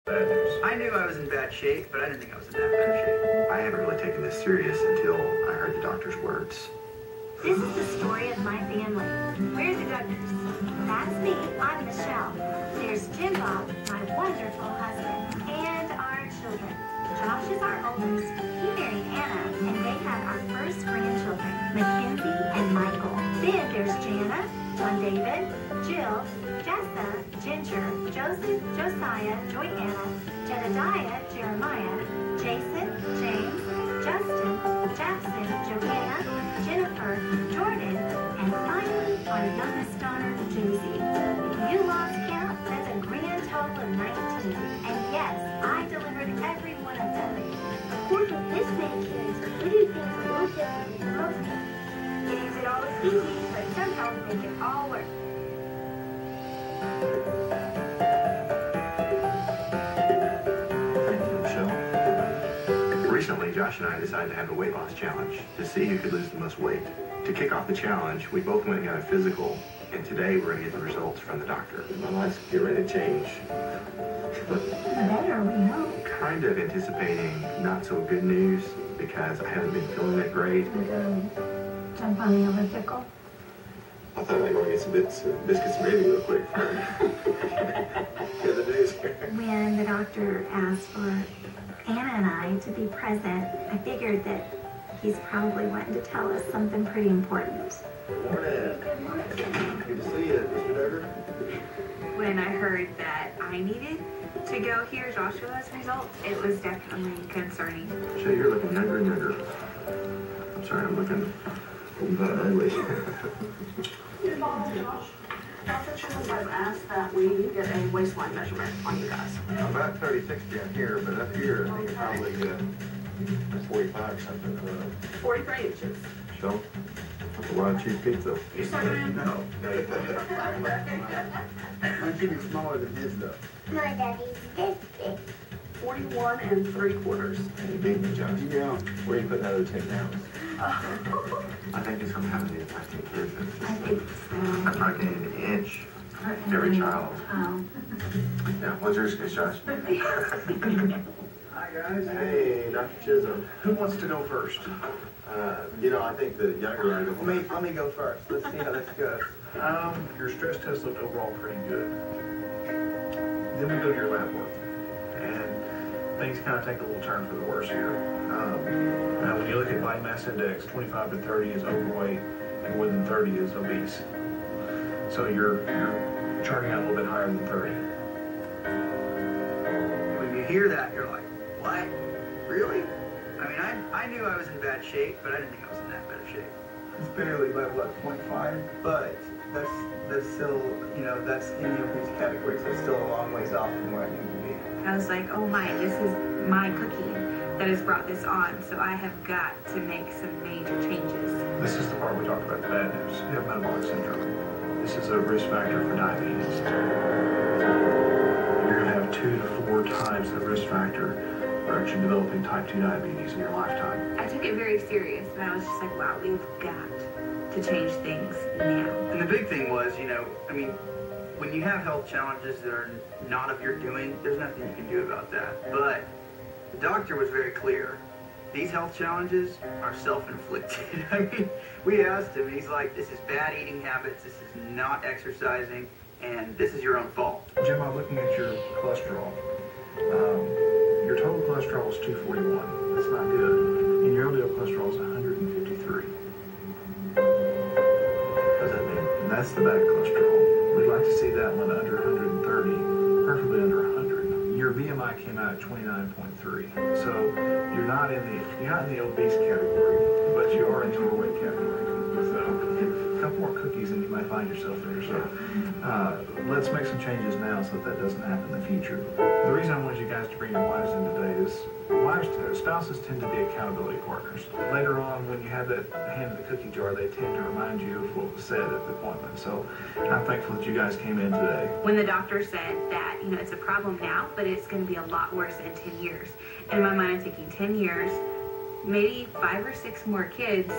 Bad news. I knew I was in bad shape, but I didn't think I was in that bad shape. I haven't really taken this serious until I heard the doctor's words. This is the story of my family. Where's the Duggars? That's me. I'm Michelle. There's Jim Bob, my wonderful husband, and our children. Josh is our oldest. He married Anna, and they have our first grandchildren, Mackenzie and Michael. Then there's Jana, John David, Jill, Jessa, Ginger, Joseph, Josiah, Joyanna, Jedediah, Jeremiah, Jason, James, Justin, Jackson, Joanna, Jennifer, Jordan, and finally our youngest daughter, Josie. If you lost count, that's a grand total of 19. And yes, I delivered every one of them. Of course, with this many kids, we do things a little different than most people. It isn't always easy, but somehow we make it all work. Thank you, Michelle. Recently, Josh and I decided to have a weight loss challenge to see who could lose the most weight. To kick off the challenge, we both went and got a physical, and today we're going to get the results from the doctor. My life's getting ready to change. Better, we hope. Kind of anticipating not so good news because I haven't been feeling that great. Jump on the elliptical. I thought I'd go and get some biscuits and gravy real quick for the other days here. When the doctor asked for Anna and I to be present, I figured that he's probably wanting to tell us something pretty important. Morning. Good to see you, Mr. Duggar. When I heard that I needed to go hear Joshua's results, it was definitely concerning. Shay, you're looking younger and younger. I'm sorry, I'm looking ugly. Dr. Chisholm has asked that we get a waistline measurement on you guys. I'm about 30, 60 on here, but up here, I think you're probably 45 or something. 43 inches. So, that's a lot of cheap pizza. You second? No. Mine's even smaller than his, though. My daddy's this big. 41 3/4. You beat me, Josh. Yeah. Where are you putting that other 10 pounds? I think it's gonna have to be if I take care of it. I think so. I probably need an inch. Every child. Oh. Yeah, what's yours, Josh? Hi, guys. Hey, Dr. Chisholm. Who wants to go first? I think the younger I Let me go first. Let's see how this goes. Your stress test looked overall pretty good. Then we go to your lab work. And things kind of take a little turn for the worse here. Now, when you look at body mass index, 25 to 30 is overweight, and more than 30 is obese. So you're charting out a little bit higher than 30. When you hear that, you're like, what? Really? I mean, I knew I was in bad shape, but I didn't think I was in that bad shape. It's barely by what, 0.5, but that's still, that's in the obese category, so it's still a long ways off from where I need to be. I was like, oh my, this is my cookie that has brought this on, so I have got to make some major changes. This is the part we talked about the bad news. You have metabolic syndrome. This is a risk factor for diabetes. You're going to have 2 to 4 times the risk factor for actually developing type 2 diabetes in your lifetime. I took it very serious, and I was just like, wow, we've got to change things now. And the big thing was, when you have health challenges that are not of your doing, there's nothing you can do about that. But the doctor was very clear. These health challenges are self-inflicted. I mean, we asked him, and he's like, this is bad eating habits, this is not exercising, and this is your own fault. Jim, I'm looking at your cholesterol. Your total cholesterol is 241. That's not good. And your LDL cholesterol is 153. What does that mean? And that's the bad cholesterol. We'd like to see that one under 130, preferably under 100. Your BMI came out at 29.3. So you're not in the obese category, but you are in the overweight category. So a couple more cookies and you might find yourself there. So let's make some changes now so that doesn't happen in the future. The reason I wanted you guys to bring your wives in today is spouses tend to be accountability partners. Later on, when you have that hand in the cookie jar, they tend to remind you of what was said at the appointment. So I'm thankful that you guys came in today. When the doctor said that, it's a problem now, but it's going to be a lot worse in 10 years. In my mind, I'm thinking 10 years, maybe 5 or 6 more kids,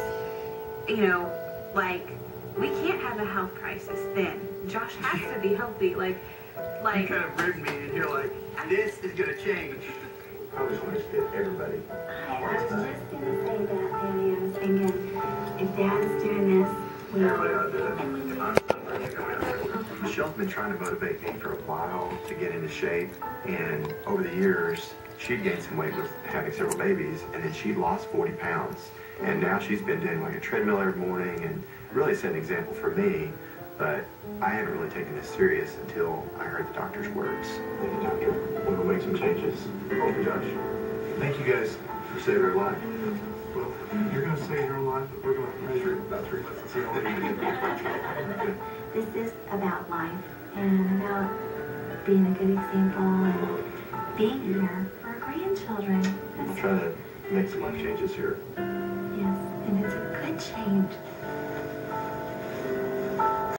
we can't have a health crisis then. Josh has to be healthy. You kind of rude me, and you're like, This is gonna change. I was going to get everybody. I was just going to say that, Daddy. I was thinking, if Dad's doing this, we Everybody ought to do and we it. Michelle's been trying to motivate me for a while to get into shape, and over the years, she'd gained some weight with having several babies, and then she'd lost 40 pounds. And now she's been doing like a treadmill every morning and really set an example for me. But I haven't really taken this serious until I heard the doctor's words. Thank you, doctor. We'll make some changes. Thank you, Josh. Thank you guys for saving her life. Well, you're going to save your own life, but we're going to measure it in about 3 months and see how long you can This is about life and about being a good example and being here for our grandchildren. I'm trying to make some life changes here. Yes, and it's a good change.